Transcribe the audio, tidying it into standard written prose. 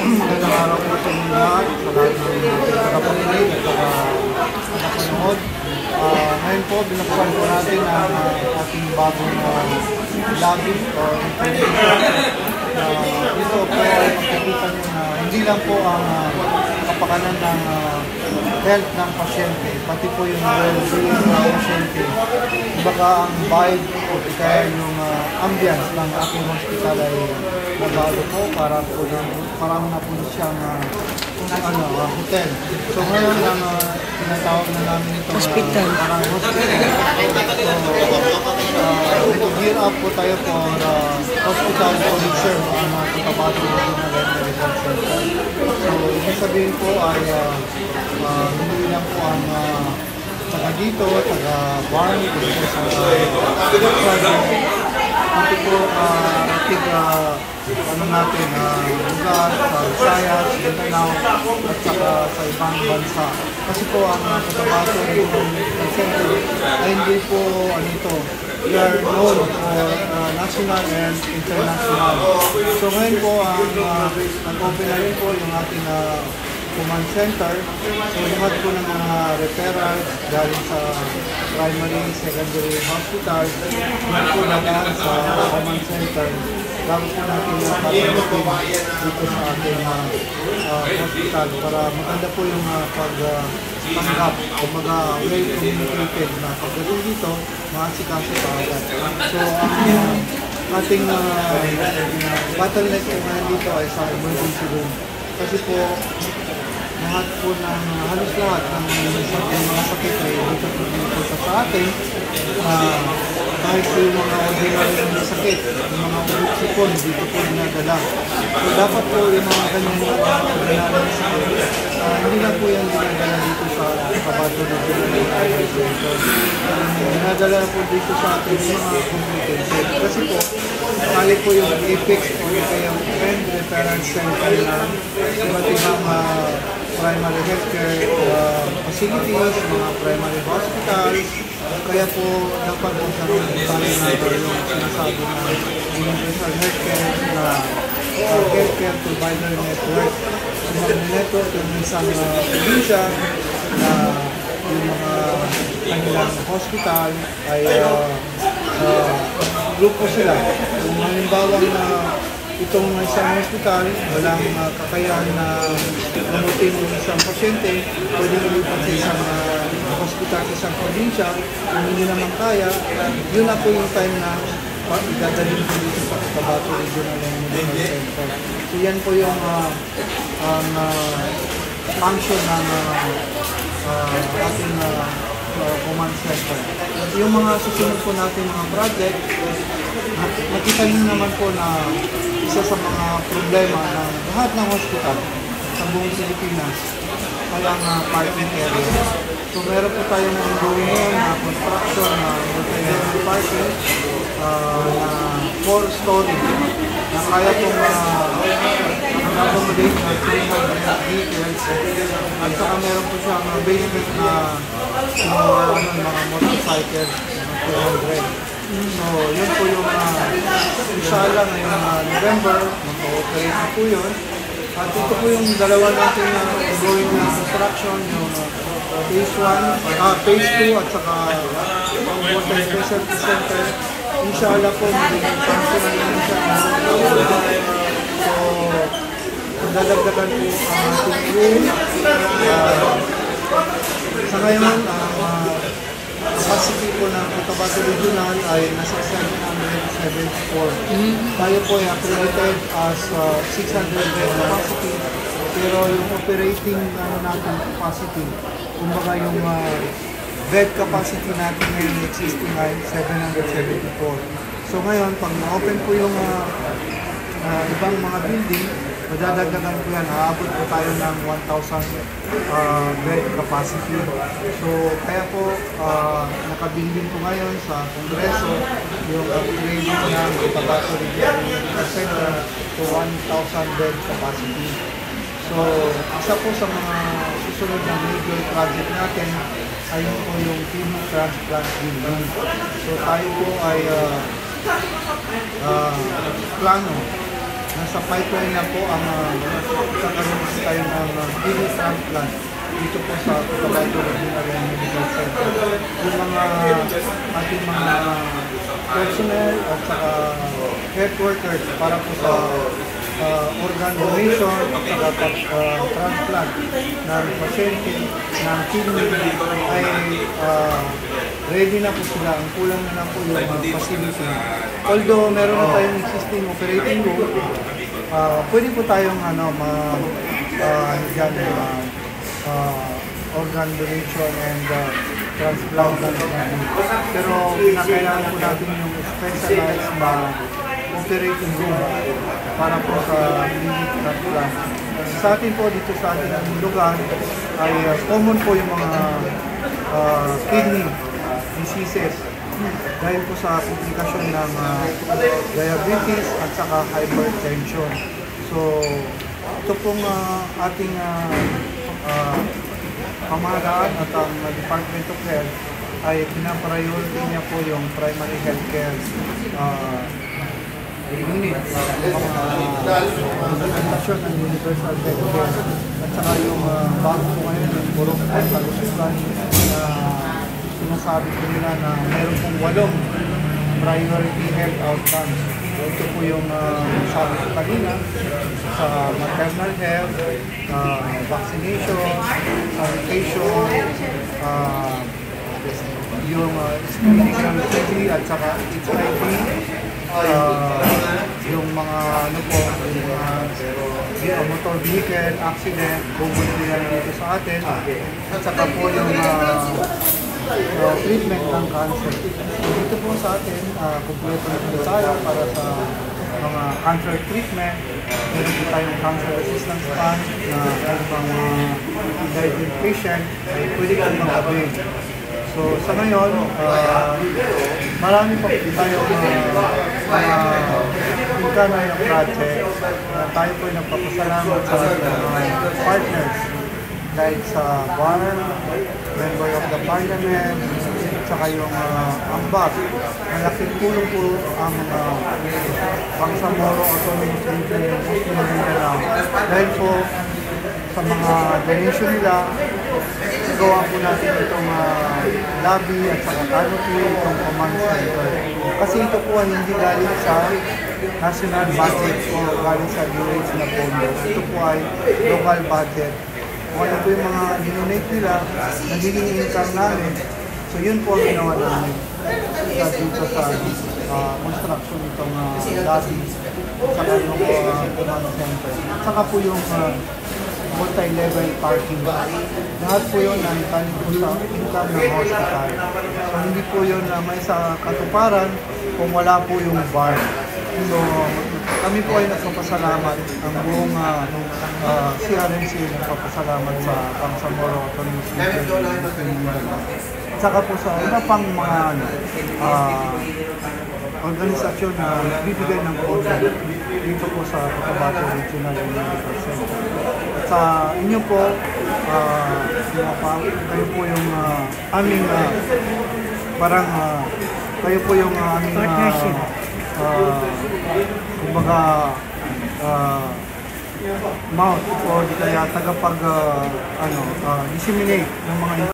Magandang araw po sa inyo lahat, sa lahat ng tagapakinig at tagapanood. Ngayon po, binuksan po natin ang ating bagong lobby o information. Dito po ay makikita nyo na hindi lang po ang kapakanan ng health ng pasyente, pati po yung well-being ng pasyente. Baka ang vibe o kaya yung ambience ng ating hospital ay nabago po para po parang na po siyang hotel. So ngayon ang tinatawag na namin ito hospital. Parang hospital. So gear up po tayo for hospital furniture ang Cotabato Regional Medical Center. So ibig sabihin po ay hindi lang po ang taga dito, taga barn, dito sa pati po natin lugar sa Visayas, Mindanao at saka sa ibang bansa. Kasi po ang Cotabato Regional Center ay hindi po we are known for national and international. So ngayon po nag-open na rin po yung ating command center. So lahat po ng mga referrals galing sa primary, secondary hospital, lahat po nagaan sa command center. Bago po natin napapalitin dito sa ating hospital para maganda po yung pag-tanggap o well communicated na pagdating dito, maasikaso pa agad. So ang ating bottleneck po ngayon dito ay sa emergency room. Kasi po halos lahat ng mga sakit ay dito po sa atin. Kahit po yung mga ordinary na sakit, yung mga ulit-sipon, dito po dinadala. So dapat po yung mga ganyan ordinary na sakit, hindi lang po yan dinadala dito sa Cotabato Regional Medical Center. Dinadala po dito sa atin yung mga complicated. Kasi po, kali po yung APEX o yung End Reference Center na iba't ibang primary healthcare facilities, mga primary hospitals. Kaya po dapat po sa tayo na yung sinasabi na universal healthcare na healthcare provider network. So mag-network yung isang probinsya na yung mga kanilang hospital ay grupo sila. Kung halimbawa na itong isang hospital, walang kakayahan na gamutin ng isang pasyente, pwede lumipat sa isang hospital sa isang probinsya. Kung hindi naman kaya, yun na po yung time na idadalhin po dito sa Cotabato Regional Medical Center. So yan po yung function ng ating command center. Yung mga susunod po natin mga project, nakita nyo naman po na isa sa mga problema ng lahat ng hospital sa buong Pilipinas ay ang parking area. So meron po tayong ongoing ngayon na construction na multi-level parking na 4-story na kaya pong accommodate na 300 vehicles at saka meron po siyang basement na mga motorcycles na 200. So, yun po yung inshallah ngayong November, mag-ooperate na po yun. At ito po yung dalawa natin ongoing na construction, yung phase 2 at saka water specialty center. Inshallah po, magiging function na yun siya. So, dadagdagan po ang ating room. Sa ngayon, capacity po ng Cotabato Regional ay nasa 774. Tayo po ay accredited as 600 bed capacity. Pero yung operating natin capacity, kumbaga yung bed capacity natin ngayon existing ay 774. So ngayon, pag na-open po yung ibang mga building, madadagdagan po yan, aabot po tayo ng 1,000 bed capacity. So, kaya po, nakabilin po ngayon sa Kongreso yung upgrading ng Cotabato Regional Medical Center to 1,000 bed capacity. So, isa po sa mga susunod na major project natin ay po yung kidney transplant building. So, tayo po ay plano. Nasa pipeline na po ang kidney transplant dito po sa Cotabato Regional Medical Center. Yung mga ating mga personnel at saka health workers para po sa organ donation at saka transplant ng pasyente ng kidney ay ready na po sila. Ang kulang na po yung facility. Although meron na tayong existing operating room, pwede po tayong organ donation and transplant na pero kinakailangan po natin yung specialized operating room para po sa kidney transplant. Sa atin po dito sa ating lugar ay common po yung mga kidney diseases dahil po sa komplikasyon ng diabetes at saka hypertension. So ito pong ating pamahalaan at ang Department of Health ay pinapriority niya po yung primary health care unit, implementasyon ng universal health care at saka yung bago po ngayon yung purong kalusugan na sinasabi ko nila na meron pong 8 priority health outcomes. Ito po yung sabi ko kanina sa maternal health, vaccination, sanitation, yung screening ng TB at saka HIV, yung mga yung motor vehicle accident, bubuli yan dito sa atin, at saka po yung treatment ng cancer. Dito po sa atin, kumpleto na po tayo para sa mga cancer treatment. Meron po tayong cancer resistance fund na ang mga diabetic patient ay pwede kong mag-avail. So sa ngayon, marami pa po tayong mga project. Tayo po ay nagpapasalamat sa partners dahil sa BAR, Member of the Parliament, at saka yung AMBAC. Malaking tulong po ang Bangsamoro Autonomous Region ng Mindanao. Dahil po sa mga donation nila, gawa po natin itong lobby at saka canopy, itong command center. Kasi ito po ay hindi galing sa national budget o galing sa DOH na pondo. Ito po ay local budget. Kung ano po yung mga dinonate nila, nagiging income namin. So yun po ang ginawa namin dito sa construction itong lobby, saka yung command center. Saka po yung multi-level parking. Lahat po yun nanitanin po sa income ng hospital. So hindi po yun may sa katuparan kung wala po yung bar. So kami po ay nagpapasalamat ang buong CRMC nagpapasalamat sa Bangsamoro Autonomous Region. Saka po sa iba pang mga organisasyon na bibigay ng pondo dito po sa Cotabato Regional Medical Center. At sa inyo po, kayo po yung aming parang kayo po yung aming kumbaga mouth o di kaya tagapag disseminate ng mga